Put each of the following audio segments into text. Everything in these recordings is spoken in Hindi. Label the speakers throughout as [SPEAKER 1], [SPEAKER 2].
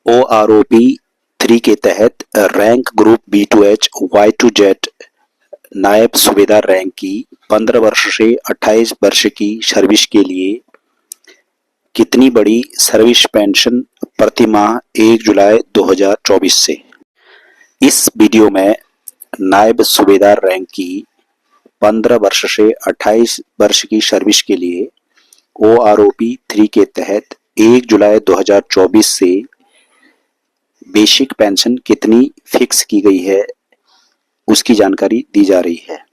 [SPEAKER 1] OROP 3 के तहत रैंक ग्रुप B2H Y2Z नायब सूबेदार रैंक की 15 वर्ष से 28 वर्ष की सर्विस के लिए कितनी बड़ी सर्विस पेंशन प्रति माह 1 जुलाई 2024 से। इस वीडियो में नायब सूबेदार रैंक की 15 वर्ष से 28 वर्ष की सर्विस के लिए OROP 3 के तहत 1 जुलाई 2024 से बेसिक पेंशन कितनी फिक्स की गई है उसकी जानकारी दी जा रही है।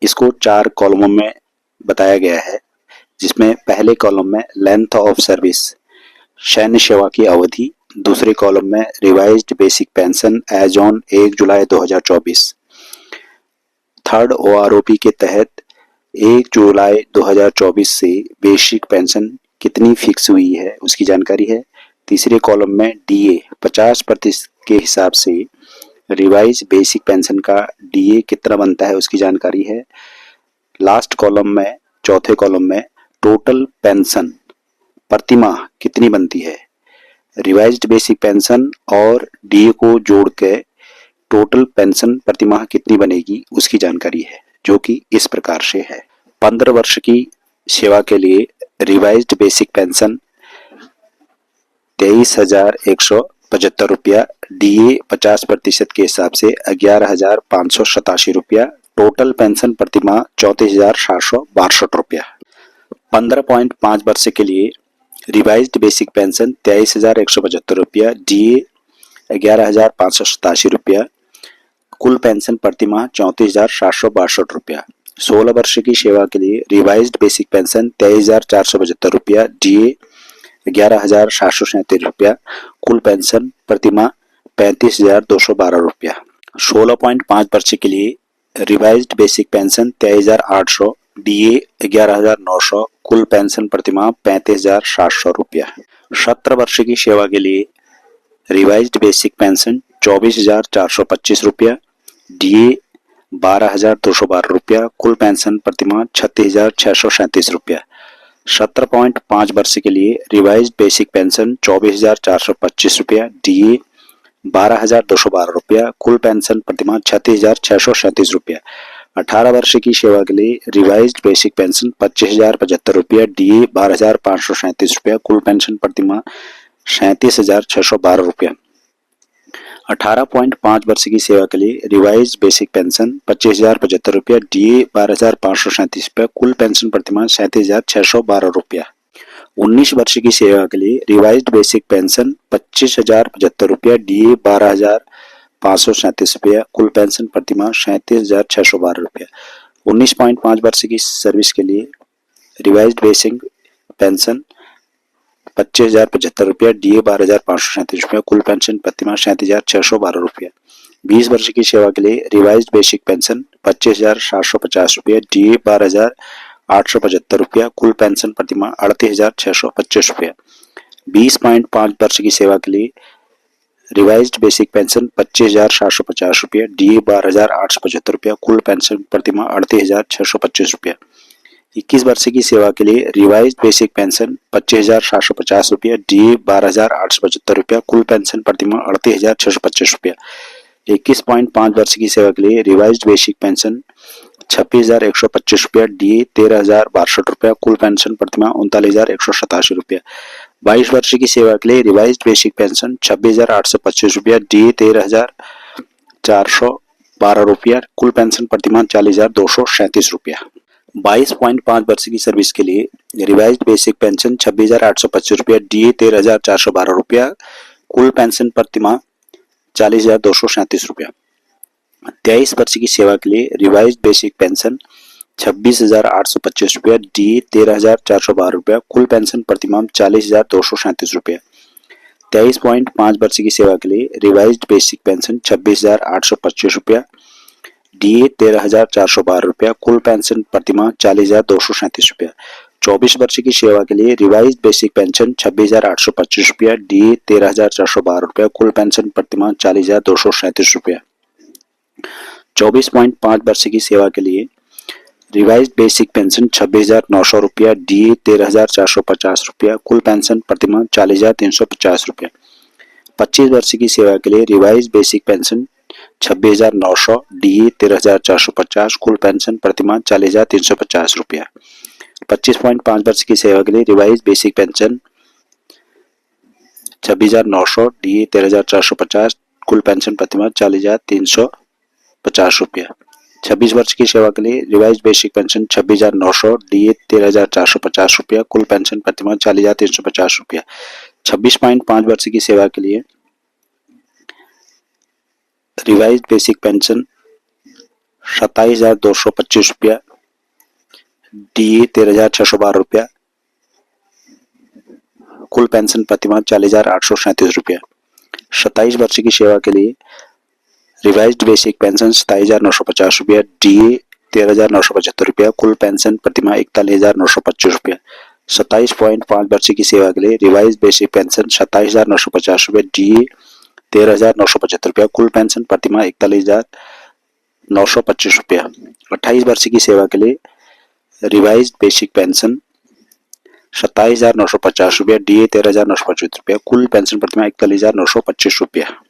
[SPEAKER 1] इसको 4 कॉलमों में बताया गया है, जिसमें पहले कॉलम में लेंथ ऑफ सर्विस सैन्य सेवा की अवधि, दूसरे कॉलम में revised basic pension as on 1 जुलाई 2024, थर्ड OROP के तहत 1 जुलाई 2024 से बेसिक पेंशन कितनी फिक्स हुई है उसकी जानकारी है। तीसरे कॉलम में DA 50% के हिसाब से रिवाइज बेसिक पेंशन का DA कितना बनता है उसकी जानकारी है। लास्ट कॉलम में, चौथे कॉलम में टोटल पेंशन प्रति माह कितनी बनती है। रिवाइज्ड बेसिक पेंशन और DA को जोड़ के टोटल पेंशन प्रति माह कितनी बनेगी उसकी जानकारी है, जो कि इस प्रकार से है। 15 वर्ष की सेवा के लिए रिवाइज्ड बेसिक पेंशन 23,175 रुपया, DA 50% के हिसाब से 11,587 रुपया, टोटल पेंशन प्रति माह 34,762 रुपया। 15.5 वर्ष के लिए रिवाइज्ड बेसिक पेंशन 23,175 रुपया, DA 11,587 रुपया, कुल पेंशन प्रति माह 34,762 रुपया। 16 वर्ष की सेवा के लिए रिवाइज्ड बेसिक पेंशन 23,475 रुपया, DA 11,737 रुपया, कुल पेंशन प्रति माह 35,212 रुपया। 16.5 वर्ष के लिए रिवाइज्ड बेसिक पेंशन 23,800, DA 11,900, कुल पेंशन प्रति माह 35,700 रुपया। 17 वर्ष की सेवा के लिए रिवाइज्ड बेसिक पेंशन 24,425 रुपया, DA 12,212 रुपया, कुल पेंशन प्रति माह 36,637 रुपया। 17.5 वर्ष के लिए रिवाइज्ड बेसिक पेंशन 24,425 रुपया, DA 12,212 रुपया, कुल पेंशन प्रति माह 36,637 रुपया। 18 वर्ष की सेवा के लिए रिवाइज्ड बेसिक पेंशन 25,075 रुपया, DA 12,537 रुपया, कुल पेंशन प्रति माह 37,612 रुपया। 18.5 वर्ष की सेवा के लिए रिवाइज्ड बेसिक पेंशन 25,075 रुपया, DA 12,537 रुपया, कुल पेंशन प्रति माह 37,612 रुपया। 19 वर्ष की सेवा के लिए रिवाइज्ड बेसिक पेंशन 25,075 रुपया, DA 12,537 रुपया, कुल पेंशन प्रति माह 37,612 रुपया। 19.5 वर्ष की सर्विस के लिए रिवाइज्ड बेसिक पेंशन 25,075 रुपया, DA 12,537 रुपया, कुल पेंशन प्रति माह 37,612 रुपया। 20 वर्ष की सेवा के लिए रिवाइज्ड बेसिक पेंशन 25,750 रुपया, DA 12,875 रुपया, कुल पेंशन प्रति माह 38,625 रुपया। 20.5 वर्ष की सेवा के लिए रिवाइज्ड बेसिक पेंशन 25,750 रुपया, DA 12,875 रुपया, कुल पेंशन प्रति माह 38,625 रुपया। 21 वर्ष की सेवा के लिए रिवाइज्ड बेसिक पेंशन 25,750 रुपया, DA 12,875 रुपया, कुल पेंशन प्रति माह 38,625 रुपया। 21.5 वर्ष की सेवा के लिए रिवाइज्ड बेसिक पेंशन 26,125 रुपया, DA 13,062 रुपया, कुल पेंशन प्रति माह 39,187 रुपया। 22 वर्ष की सेवा के लिए रिवाइज्ड बेसिक पेंशन 26,825 रुपया, DA 13,412 रुपया, कुल पेंशन प्रति माह 40,237 रुपया। 22.5 वर्ष की सर्विस के लिए रिवाइज्ड बेसिक पेंशन 26,825 रुपया, DA 13,412 रुपया, कुल पेंशन प्रति माह 40,237 रुपया। 23 वर्ष की सेवा के लिए रिवाइज्ड बेसिक पेंशन 26,825 रुपया, DA 13,412 रुपया, कुल पेंशन प्रति माह 40,237 रुपया। 23.5 वर्ष की सेवा के लिए रिवाइज्ड बेसिक पेंशन 26,825 रुपया, DA 13,412 रुपया, कुल पेंशन प्रति माह 40,237 रुपया। 24 वर्ष की सेवा के लिए रिवाइज्ड बेसिक पेंशन 26,825 रुपया, DA 13,412 रुपया, कुल पेंशन प्रति माह 40,237 रुपया। 24.5 वर्ष की सेवा के लिए रिवाइज्ड बेसिक पेंशन 26,900 रुपया, DA 13,450 रुपया, कुल पेंशन प्रति माह 40,350 रुपया। 25 वर्ष की सेवा के लिए रिवाइज बेसिक पेंशन 26,900, डीए 13,450, कुल पेंशन प्रतिमाह 40,350 रुपया। 25.5 वर्ष की सेवा के लिए रिवाइज बेसिक पेंशन 26,900, डीए 13,450, कुल पेंशन प्रतिमाह 40,350 रुपया। 26 वर्ष की सेवा के लिए रिवाइज बेसिक पेंशन 26,900, डीए 13,450 रुपया, कुल पेंशन प्रतिमाह 40,350 रुपया। 26.5 वर्ष की सेवा के लिए रिवाइज बेसिक पेंशन 27,225 रुपया, डीए 13,612 रुपया, कुल पेंशन प्रतिमाह 40,837 रुपया। 27 वर्ष की सेवा के लिए रिवाइज्ड बेसिक पेंशन 27,950 रुपया, डीए 13,975 रुपया, कुल पेंशन प्रतिमाह 41,925 रुपया। 27.5 वर्ष की सेवा के लिए रिवाइज्ड बेसिक पेंशन 27,950 रुपया, डीए 13,975 रुपया, कुल पेंशन प्रतिमाह 41,925 रुपया। 28 वर्ष की सेवा के लिए रिवाइज्ड बेसिक पेंशन 27,950 रुपया, डीए 13,925 रुपया, कुल पेंशन प्रतिमाह 41,925 रुपया।